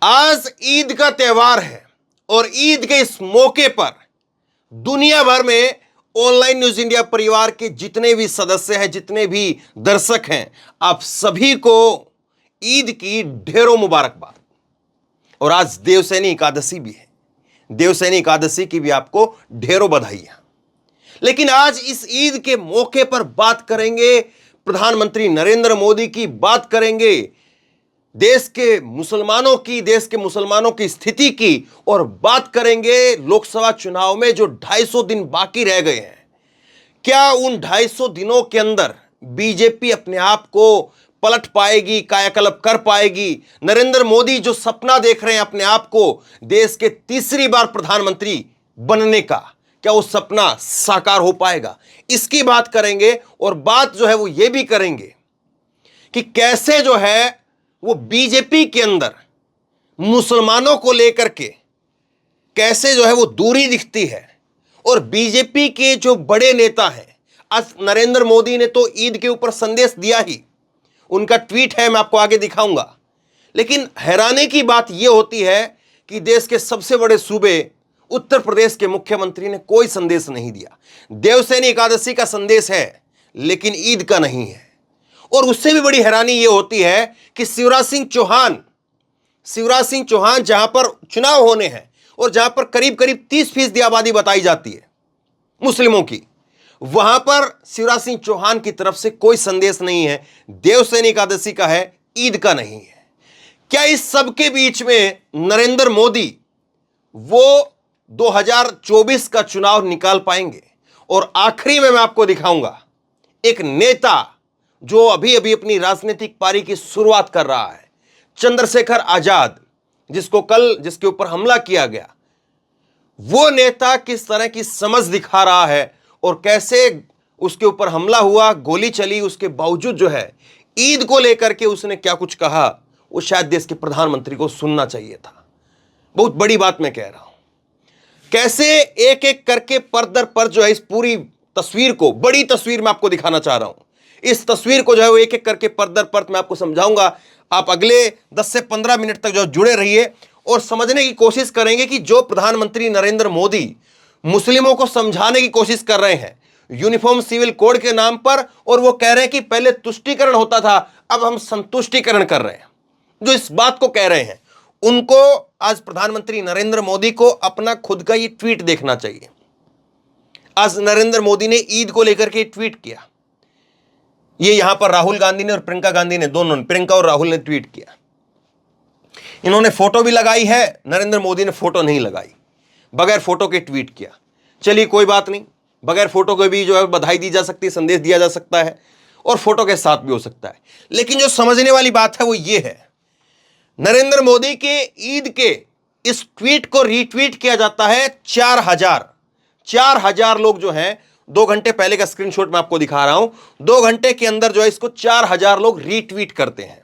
आज ईद का त्योहार है और ईद के इस मौके पर दुनिया भर में ऑनलाइन न्यूज इंडिया परिवार के जितने भी सदस्य हैं, जितने भी दर्शक हैं, आप सभी को ईद की ढेरों मुबारकबाद। और आज देवसैनी एकादशी भी है। देवसैनी एकादशी की भी आपको ढेरों बधाइयां। लेकिन आज इस ईद के मौके पर बात करेंगे प्रधानमंत्री नरेंद्र मोदी की, बात करेंगे देश के मुसलमानों की स्थिति की, और बात करेंगे लोकसभा चुनाव में जो 250 दिन बाकी रह गए हैं। क्या उन 250 दिनों के अंदर बीजेपी अपने आप को पलट पाएगी, कायाकल्प कर पाएगी? नरेंद्र मोदी जो सपना देख रहे हैं अपने आप को देश के तीसरी बार प्रधानमंत्री बनने का, क्या वो सपना साकार हो पाएगा? इसकी बात करेंगे। और बात जो है वो ये भी करेंगे कि कैसे जो है वो बीजेपी के अंदर मुसलमानों को लेकर के कैसे जो है वो दूरी दिखती है। और बीजेपी के जो बड़े नेता हैं, आज नरेंद्र मोदी ने तो ईद के ऊपर संदेश दिया ही, उनका ट्वीट है, मैं आपको आगे दिखाऊंगा। लेकिन हैरानी की बात यह होती है कि देश के सबसे बड़े सूबे उत्तर प्रदेश के मुख्यमंत्री ने कोई संदेश नहीं दिया। देवसैनी एकादशी का संदेश है लेकिन ईद का नहीं है। और उससे भी बड़ी हैरानी यह होती है कि शिवराज सिंह चौहान जहां पर चुनाव होने हैं और जहां पर करीब करीब 30% आबादी बताई जाती है मुस्लिमों की, वहां पर शिवराज सिंह चौहान की तरफ से कोई संदेश नहीं है। देवसैनी एकादशी का है, ईद का नहीं है। क्या इस सब के बीच में नरेंद्र मोदी वो 2024 का चुनाव निकाल पाएंगे? और आखिरी में मैं आपको दिखाऊंगा एक नेता जो अभी अभी अपनी राजनीतिक पारी की शुरुआत कर रहा है, चंद्रशेखर आजाद, जिसके ऊपर हमला किया गया। वो नेता किस तरह की समझ दिखा रहा है और कैसे उसके ऊपर हमला हुआ, गोली चली, उसके बावजूद जो है ईद को लेकर के उसने क्या कुछ कहा, वो शायद देश के प्रधानमंत्री को सुनना चाहिए था। बहुत बड़ी बात मैं कह रहा हूं। कैसे एक एक करके पर दर पर जो है इस पूरी तस्वीर को, बड़ी तस्वीर मैं आपको दिखाना चाह रहा हूं। इस तस्वीर को जो है वो एक एक करके पर दर पर मैं आपको समझाऊंगा। आप अगले 10 से 15 मिनट तक जो जुड़े रहिए और समझने की कोशिश करेंगे कि जो प्रधानमंत्री नरेंद्र मोदी मुस्लिमों को समझाने की कोशिश कर रहे हैं यूनिफॉर्म सिविल कोड के नाम पर, और वो कह रहे हैं कि पहले तुष्टीकरण होता था, अब हम संतुष्टीकरण कर रहे हैं। जो इस बात को कह रहे हैं उनको आज प्रधानमंत्री नरेंद्र मोदी को अपना खुद का ये ट्वीट देखना चाहिए। आज नरेंद्र मोदी ने ईद को लेकर के ट्वीट किया। ये यहां पर राहुल गांधी ने और प्रियंका गांधी ने, प्रियंका और राहुल ने ट्वीट किया। इन्होंने फोटो भी लगाई है, नरेंद्र मोदी ने फोटो नहीं लगाई, बगैर फोटो के ट्वीट किया। चलिए कोई बात नहीं, बगैर फोटो के भी जो है बधाई दी जा सकती है, संदेश दिया जा सकता है, और फोटो के साथ भी हो सकता है। लेकिन जो समझने वाली बात है वो ये है, नरेंद्र मोदी के ईद के इस ट्वीट को रीट्वीट किया जाता है 4,000 लोग जो हैं। 2 घंटे पहले का स्क्रीनशॉट मैं आपको दिखा रहा हूं। 2 घंटे के अंदर जो है इसको 4,000 लोग रीट्वीट करते हैं।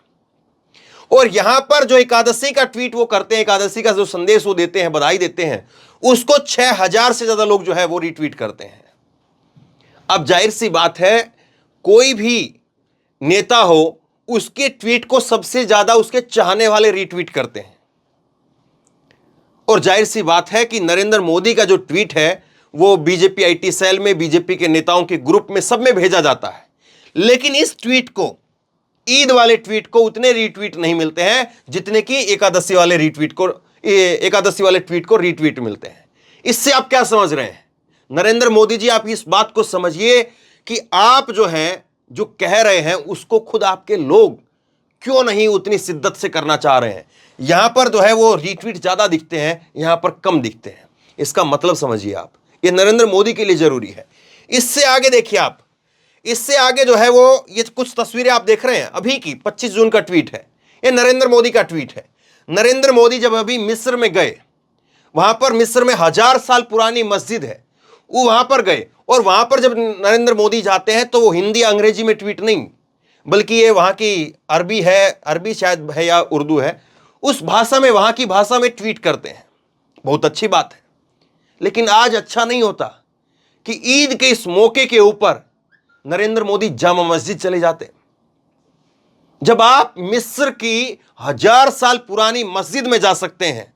और यहां पर जो एकादशी का ट्वीट वो करते हैं, एकादशी का जो संदेश वो देते हैं, बधाई देते हैं, उसको 6,000 से ज्यादा लोग जो है वो रीट्वीट करते हैं। अब जाहिर सी बात है, कोई भी नेता हो उसके ट्वीट को सबसे ज्यादा उसके चाहने वाले रीट्वीट करते हैं। और जाहिर सी बात है कि नरेंद्र मोदी का जो ट्वीट है वो बीजेपी आईटी सेल में, बीजेपी के नेताओं के ग्रुप में, सब में भेजा जाता है। लेकिन इस ट्वीट को, ईद वाले ट्वीट को उतने रीट्वीट नहीं मिलते हैं जितने कि एकादशी वाले ट्वीट को रीट्वीट मिलते हैं। इससे आप क्या समझ रहे हैं? नरेंद्र मोदी जी, आप इस बात को समझिए कि आप जो हैं, जो कह रहे हैं उसको खुद आपके लोग क्यों नहीं उतनी शिद्दत से करना चाह रहे हैं। यहां पर जो है वो रीट्वीट ज्यादा दिखते हैं, यहां पर कम दिखते हैं। इसका मतलब समझिए आप, ये नरेंद्र मोदी के लिए जरूरी है। इससे आगे देखिए आप, इससे आगे जो है वो ये कुछ तस्वीरें आप देख रहे हैं अभी की, 25 जून का ट्वीट है, ये नरेंद्र मोदी का ट्वीट है। नरेंद्र मोदी जब अभी मिस्र में गए, वहां पर मिस्र में 1000 साल पुरानी मस्जिद है, वो वहां पर गए, और वहां पर जब नरेंद्र मोदी जाते हैं तो वो हिंदी अंग्रेजी में ट्वीट नहीं, बल्कि ये वहां की अरबी है, अरबी शायद है या उर्दू है, उस भाषा में, वहां की भाषा में ट्वीट करते हैं। बहुत अच्छी बात है। लेकिन आज अच्छा नहीं होता कि ईद के इस मौके के ऊपर नरेंद्र मोदी जामा मस्जिद चले जाते, जब आप मिस्र की 1000 साल पुरानी मस्जिद में जा सकते हैं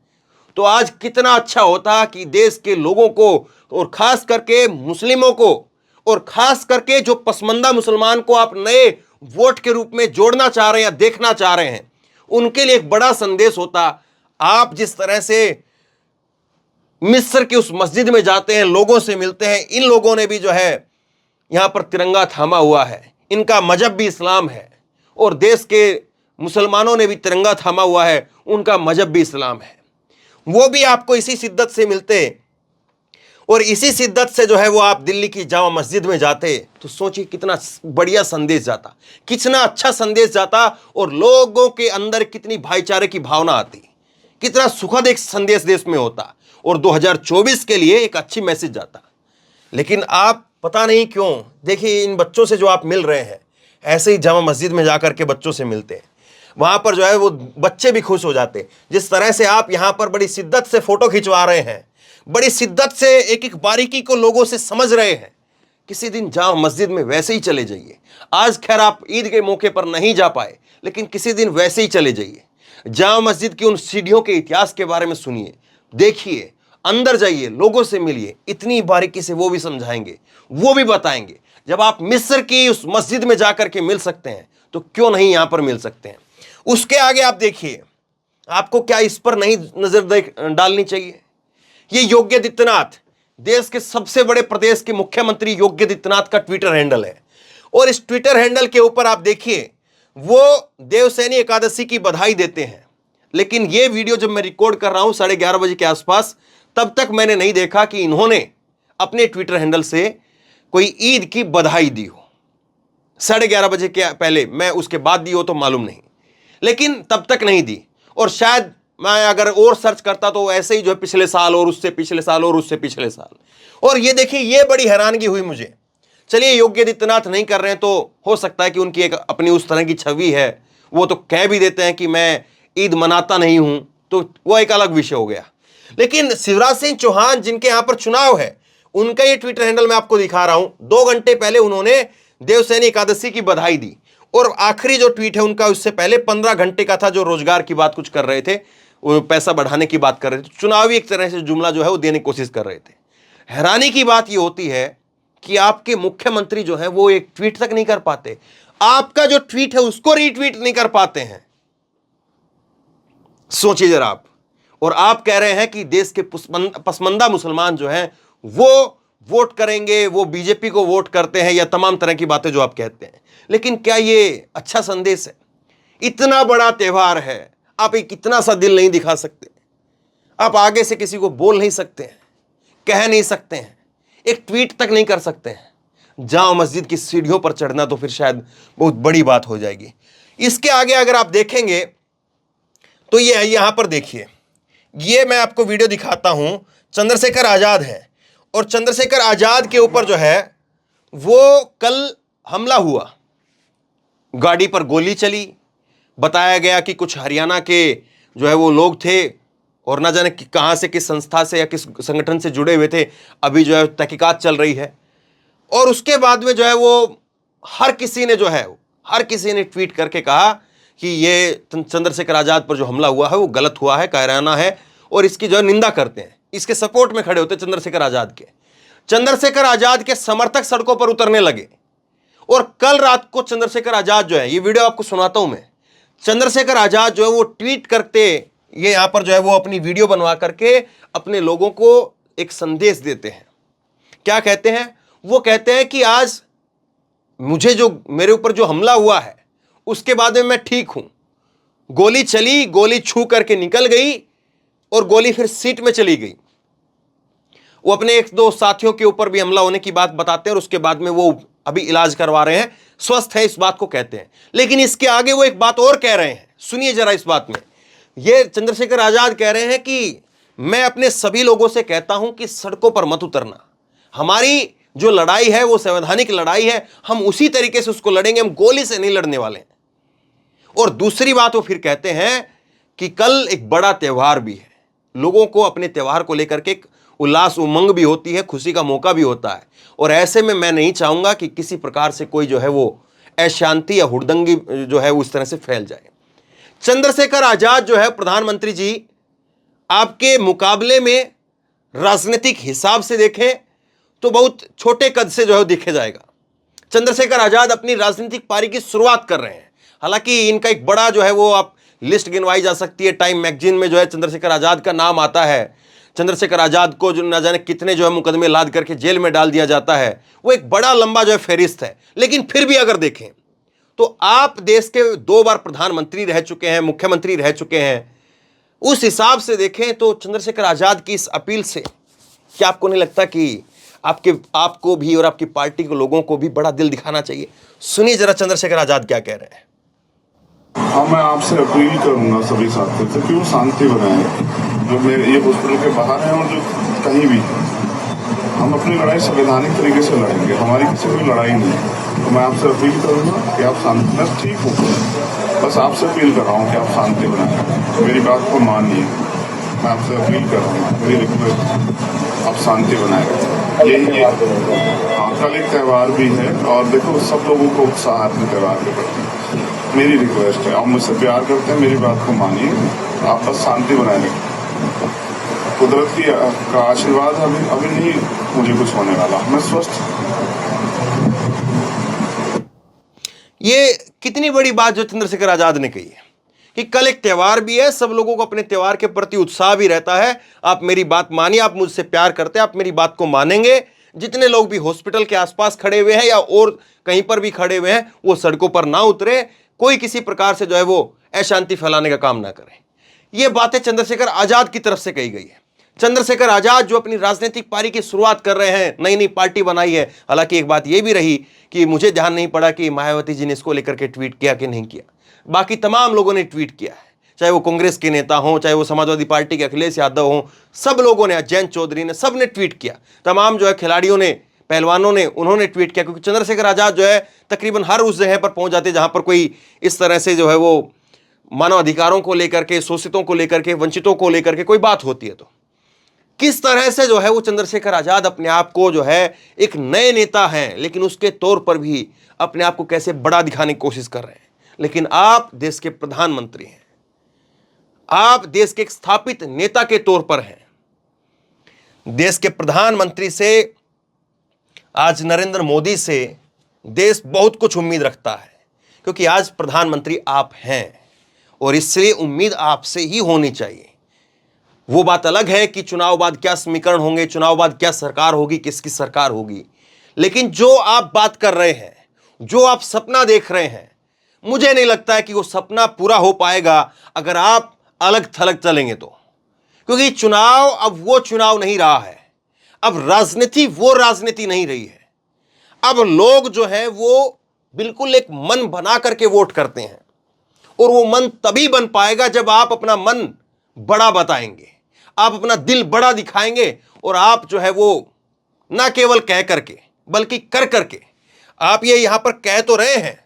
तो आज कितना अच्छा होता कि देश के लोगों को और खास करके मुस्लिमों को और खास करके जो पसमंदा मुसलमान को आप नए वोट के रूप में जोड़ना चाह रहे हैं या देखना चाह रहे हैं, उनके लिए एक बड़ा संदेश होता। आप जिस तरह से मिस्र की उस मस्जिद में जाते हैं, लोगों से मिलते हैं, इन लोगों ने भी जो है यहां पर तिरंगा थामा हुआ है, इनका मजहब भी इस्लाम है, और देश के मुसलमानों ने भी तिरंगा थामा हुआ है, उनका मजहब भी इस्लाम है। वो भी आपको इसी शिद्दत से मिलते और इसी शिद्दत से जो है वो आप दिल्ली की जामा मस्जिद में जाते, तो सोचिए कितना बढ़िया संदेश जाता, कितना अच्छा संदेश जाता, और लोगों के अंदर कितनी भाईचारे की भावना आती, कितना सुखद एक संदेश देश में होता, और 2024 के लिए एक अच्छी मैसेज जाता। लेकिन आप पता नहीं क्यों, देखिए इन बच्चों से जो आप मिल रहे हैं, ऐसे ही जामा मस्जिद में जाकर के बच्चों से मिलते हैं, वहां पर जो है वो बच्चे भी खुश हो जाते। जिस तरह से आप यहां पर बड़ी शिद्दत से फोटो खिंचवा रहे हैं, बड़ी शिद्दत से एक एक बारीकी को लोगों से समझ रहे हैं, किसी दिन जामा मस्जिद में वैसे ही चले जाइए। आज खैर आप ईद के मौके पर नहीं जा पाए, लेकिन किसी दिन वैसे ही चले जाइए। जामा मस्जिद की उन सीढ़ियों के इतिहास के बारे में सुनिए, देखिए, अंदर जाइए, लोगों से मिलिए, इतनी बारीकी से वो भी समझाएंगे, वो भी बताएंगे। जब आप मिस्र की उस मस्जिद में जाकर के मिल सकते हैं तो क्यों नहीं यहां पर मिल सकते हैं। उसके आगे आप देखिए, आपको क्या इस पर नहीं नजर डालनी चाहिए। ये योगी आदित्यनाथ, देश के सबसे बड़े प्रदेश के मुख्यमंत्री योगी आदित्यनाथ का ट्विटर हैंडल है, और इस ट्विटर हैंडल के ऊपर आप देखिए वो देवसैनी एकादशी की बधाई देते हैं। लेकिन ये वीडियो जब मैं रिकॉर्ड कर रहा हूं 11:30 बजे के आसपास, तब तक मैंने नहीं देखा कि इन्होंने अपने ट्विटर हैंडल से कोई ईद की बधाई दी हो। 11:30 बजे के पहले, मैं उसके बाद दी हो तो मालूम नहीं, लेकिन तब तक नहीं दी। और शायद मैं अगर और सर्च करता तो ऐसे ही जो है पिछले साल और उससे पिछले साल और उससे पिछले साल। और ये देखिए, ये बड़ी हैरानगी हुई मुझे। चलिए योगी आदित्यनाथ नहीं कर रहे हैं तो हो सकता है कि उनकी एक अपनी उस तरह की छवि है, वो तो कह भी देते हैं कि मैं ईद मनाता नहीं हूं, तो वो एक अलग विषय हो गया। लेकिन शिवराज सिंह चौहान जिनके यहां पर चुनाव है, उनका ये ट्विटर हैंडल मैं आपको दिखा रहा हूं। 2 घंटे पहले उन्होंने देवसैनी एकादशी की बधाई दी, और आखिरी जो ट्वीट है उनका उससे पहले 15 घंटे का था, जो रोजगार की बात कुछ कर रहे थे, वो पैसा बढ़ाने की बात कर रहे थे, चुनावी एक तरह से जुमला जो है वो देने की कोशिश कर रहे थे। हैरानी की बात ये होती है कि आपके मुख्यमंत्री जो है वो एक ट्वीट तक नहीं कर पाते, आपका जो ट्वीट है उसको रीट्वीट नहीं कर पाते हैं। सोचिए जरा आप। और आप कह रहे हैं कि देश के पसमंदा मुसलमान जो हैं वो वोट करेंगे, वो बीजेपी को वोट करते हैं, या तमाम तरह की बातें जो आप कहते हैं। लेकिन क्या ये अच्छा संदेश है? इतना बड़ा त्योहार है, आप एक इतना सा दिल नहीं दिखा सकते, आप आगे से किसी को बोल नहीं सकते हैं, कह नहीं सकते हैं, एक ट्वीट तक नहीं कर सकते हैं। जामा मस्जिद की सीढ़ियों पर चढ़ना तो फिर शायद बहुत बड़ी बात हो जाएगी। इसके आगे अगर आप देखेंगे तो ये यहां पर देखिए, ये मैं आपको वीडियो दिखाता हूं, चंद्रशेखर आजाद है, और चंद्रशेखर आजाद के ऊपर जो है वो कल हमला हुआ, गाड़ी पर गोली चली, बताया गया कि कुछ हरियाणा के जो है वो लोग थे, और ना जाने कि कहां से, किस संस्था से या किस संगठन से जुड़े हुए थे। अभी जो है तहकीकात चल रही है। और उसके बाद में जो है वो हर किसी ने ट्वीट करके कहा कि ये चंद्रशेखर आजाद पर जो हमला हुआ है वो गलत हुआ है, कायराना है, और इसकी जो है निंदा करते हैं, इसके सपोर्ट में खड़े होते चंद्रशेखर आजाद के। चंद्रशेखर आजाद के समर्थक सड़कों पर उतरने लगे, और कल रात को चंद्रशेखर आजाद जो है, ये वीडियो आपको सुनाता हूं मैं, चंद्रशेखर आजाद जो है वो ट्वीट करते, ये यहां पर जो है वो अपनी वीडियो बनवा करके अपने लोगों को एक संदेश देते हैं। क्या कहते हैं? वो कहते हैं कि आज मुझे जो मेरे ऊपर जो हमला हुआ है उसके बाद में मैं ठीक हूं, गोली चली, गोली छू करके निकल गई, और गोली फिर सीट में चली गई। वो अपने 1-2 साथियों के ऊपर भी हमला होने की बात बताते हैं, और उसके बाद में वो अभी इलाज करवा रहे हैं, स्वस्थ है, इस बात को कहते हैं। लेकिन इसके आगे वो एक बात और कह रहे हैं, सुनिए जरा इस बात में। ये चंद्रशेखर आजाद कह रहे हैं कि मैं अपने सभी लोगों से कहता हूं कि सड़कों पर मत उतरना, हमारी जो लड़ाई है वो संवैधानिक लड़ाई है, हम उसी तरीके से उसको लड़ेंगे, हम गोली से नहीं लड़ने वाले हैं। और दूसरी बात वो फिर कहते हैं कि कल एक बड़ा त्यौहार भी है, लोगों को अपने त्यौहार को लेकर के एक उल्लास उमंग भी होती है, खुशी का मौका भी होता है, और ऐसे में मैं नहीं चाहूंगा कि किसी प्रकार से कोई जो है वो अशांति या हुड़दंगी जो है उस तरह से फैल जाए। चंद्रशेखर आजाद जो है प्रधानमंत्री जी, आपके मुकाबले में राजनीतिक हिसाब से देखें तो बहुत छोटे कद से जो है दिखे जाएगा। चंद्रशेखर आजाद अपनी राजनीतिक पारी की शुरुआत कर रहे हैं। हालांकि इनका एक बड़ा जो है वो आप लिस्ट गिनवाई जा सकती है, टाइम मैगजीन में जो है चंद्रशेखर आजाद का नाम आता है। चंद्रशेखर आजाद को जो न जाने कितने जो है मुकदमे लाद करके जेल में डाल दिया जाता है, वो एक बड़ा लंबा जो है फेरिस्त है। लेकिन फिर भी अगर देखें तो आप देश के 2 बार प्रधानमंत्री रह चुके हैं, मुख्यमंत्री रह चुके हैं, उस हिसाब से देखें तो चंद्रशेखर आजाद की इस अपील से क्या आपको नहीं लगता कि आपको भी और आपकी पार्टी के लोगों को भी बड़ा दिल दिखाना चाहिए? सुनिए जरा चंद्रशेखर आजाद क्या कह रहे हैं। हाँ, मैं आपसे अपील करूंगा सभी साथियों से कि वो शांति बनाए, जो मेरे ये हॉस्पिटल के बाहर हैं और जो कहीं भी। हम अपनी लड़ाई संवैधानिक तरीके से लड़ेंगे, हमारी किसी की लड़ाई नहीं है। तो मैं आपसे अपील करूंगा कि आप शांति, बस ठीक हो, बस आपसे अपील कर रहा हूँ कि आप शांति बनाए, मेरी बात को मानिए। मैं आपसे अपील कर रहा हूँ, मेरी रिक्वेस्ट, आप शांति बनाए। यही है। हाँ, कल एक त्यौहार भी है और देखो सब लोगों को उत्साह अपने त्यौहार के प्रति। मेरी रिक्वेस्ट है, आप मुझसे प्यार करते हैं, मेरी बात को मानिए, आप बस शांति बनाए रखें। कुदरत की का आशीर्वाद अभी नहीं मुझे कुछ होने वाला, मैं स्वस्थ। ये कितनी बड़ी बात जो चंद्रशेखर आजाद ने कही है कि कल एक त्यौहार भी है, सब लोगों को अपने त्यौहार के प्रति उत्साह भी रहता है। आप मेरी बात मानिए, आप मुझसे प्यार करते हैं, आप मेरी बात को मानेंगे। जितने लोग भी हॉस्पिटल के आसपास खड़े हुए हैं या और कहीं पर भी खड़े हुए हैं, वो सड़कों पर ना उतरे, कोई किसी प्रकार से जो है वो अशांति फैलाने का काम ना करें। ये बातें चंद्रशेखर आजाद की तरफ से कही गई है। चंद्रशेखर आजाद जो अपनी राजनीतिक पारी की शुरुआत कर रहे हैं, नई नई पार्टी बनाई है। हालांकि एक बात यह भी रही कि मुझे ध्यान नहीं पड़ा कि मायावती जी ने इसको लेकर के ट्वीट किया कि नहीं किया। बाकी तमाम लोगों ने ट्वीट किया है, चाहे वो कांग्रेस के नेता हों, चाहे वो समाजवादी पार्टी के अखिलेश यादव हों, सब लोगों ने, जयंत चौधरी ने, सब ने ट्वीट किया। तमाम जो है खिलाड़ियों ने, पहलवानों ने, उन्होंने ट्वीट किया। क्योंकि चंद्रशेखर आजाद जो है तकरीबन हर उस जगह पर पहुंच जाते जहां पर कोई इस तरह से जो है वो मानव अधिकारों को लेकर के, शोषितों को लेकर के, वंचितों को लेकर के कोई बात होती है तो किस तरह से जो है वो चंद्रशेखर आजाद अपने आप को जो है एक नए नेता हैं, लेकिन उसके तौर पर भी अपने आप को कैसे बड़ा दिखाने की कोशिश कर रहे हैं। लेकिन आप देश के प्रधानमंत्री हैं, आप देश के एक स्थापित नेता के तौर पर हैं। देश के प्रधानमंत्री से, आज नरेंद्र मोदी से देश बहुत कुछ उम्मीद रखता है, क्योंकि आज प्रधानमंत्री आप हैं और इसलिए उम्मीद आपसे ही होनी चाहिए। वो बात अलग है कि चुनाव बाद क्या समीकरण होंगे, चुनाव बाद क्या सरकार होगी, किसकी सरकार होगी, लेकिन जो आप बात कर रहे हैं, जो आप सपना देख रहे हैं, मुझे नहीं लगता है कि वो सपना पूरा हो पाएगा अगर आप अलग थलग चलेंगे तो। क्योंकि चुनाव अब वो चुनाव नहीं रहा है, अब राजनीति वो राजनीति नहीं रही है। अब लोग जो है वो बिल्कुल एक मन बना करके वोट करते हैं, और वो मन तभी बन पाएगा जब आप अपना मन बड़ा बताएंगे, आप अपना दिल बड़ा दिखाएंगे, और आप जो है वो ना केवल कह करके बल्कि कर करके, आप ये यहां पर कह तो रहे हैं,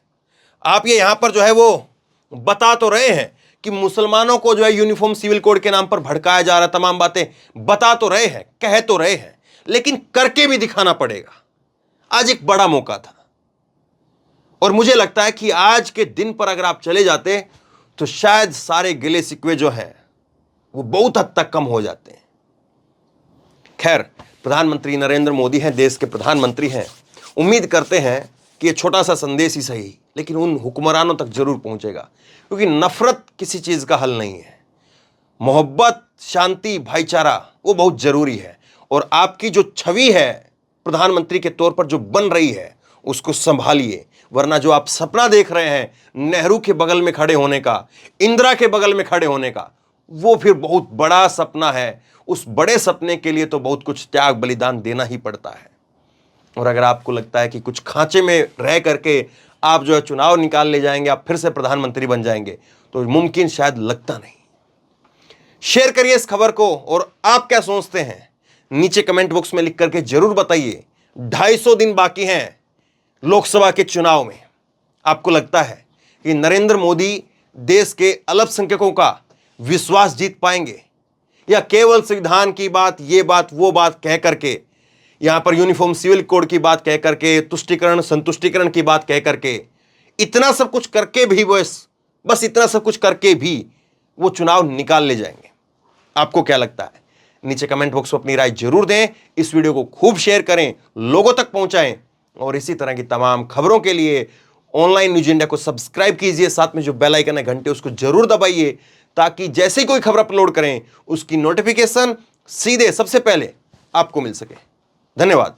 आप ये यहां पर जो है वो बता तो रहे हैं कि मुसलमानों को जो है यूनिफॉर्म सिविल कोड के नाम पर भड़काया जा रहा, तमाम बातें बता तो रहे हैं, कह तो रहे हैं, लेकिन करके भी दिखाना पड़ेगा। आज एक बड़ा मौका था, और मुझे लगता है कि आज के दिन पर अगर आप चले जाते तो शायद सारे गिले शिकवे जो हैं वो बहुत हद तक कम हो जाते हैं। खैर, प्रधानमंत्री नरेंद्र मोदी हैं, देश के प्रधानमंत्री हैं। उम्मीद करते हैं कि ये छोटा सा संदेश ही सही, लेकिन उन हुक्मरानों तक जरूर पहुंचेगा, क्योंकि नफरत किसी चीज का हल नहीं है। मोहब्बत, शांति, भाईचारा वो बहुत जरूरी है। और आपकी जो छवि है प्रधानमंत्री के तौर पर जो बन रही है, उसको संभालिए, वरना जो आप सपना देख रहे हैं नेहरू के बगल में खड़े होने का, इंदिरा के बगल में खड़े होने का, वो फिर बहुत बड़ा सपना है। उस बड़े सपने के लिए तो बहुत कुछ त्याग बलिदान देना ही पड़ता है। और अगर आपको लगता है कि कुछ खांचे में रह करके आप जो है चुनाव निकाल ले जाएंगे, आप फिर से प्रधानमंत्री बन जाएंगे, तो मुमकिन शायद लगता नहीं। शेयर करिए इस खबर को, और आप क्या सोचते हैं नीचे कमेंट बॉक्स में लिख करके जरूर बताइए। 250 दिन बाकी हैं लोकसभा के चुनाव में। आपको लगता है कि नरेंद्र मोदी देश के अल्पसंख्यकों का विश्वास जीत पाएंगे, या केवल संविधान की बात, ये बात, वो बात कह करके, यहां पर यूनिफॉर्म सिविल कोड की बात कह करके, तुष्टिकरण संतुष्टिकरण की बात कह करके इतना सब कुछ करके भी बस इतना सब कुछ करके भी वो चुनाव निकाल ले जाएंगे। आपको क्या लगता है? नीचे कमेंट बॉक्स में अपनी राय जरूर दें। इस वीडियो को खूब शेयर करें, लोगों तक पहुंचाएं और इसी तरह की तमाम खबरों के लिए ऑनलाइन न्यूज इंडिया को सब्सक्राइब कीजिए। साथ में जो बेल आइकन है घंटे उसको जरूर दबाइए ताकि जैसे ही कोई खबर अपलोड करें उसकी नोटिफिकेशन सीधे सबसे पहले आपको मिल सके। धन्यवाद।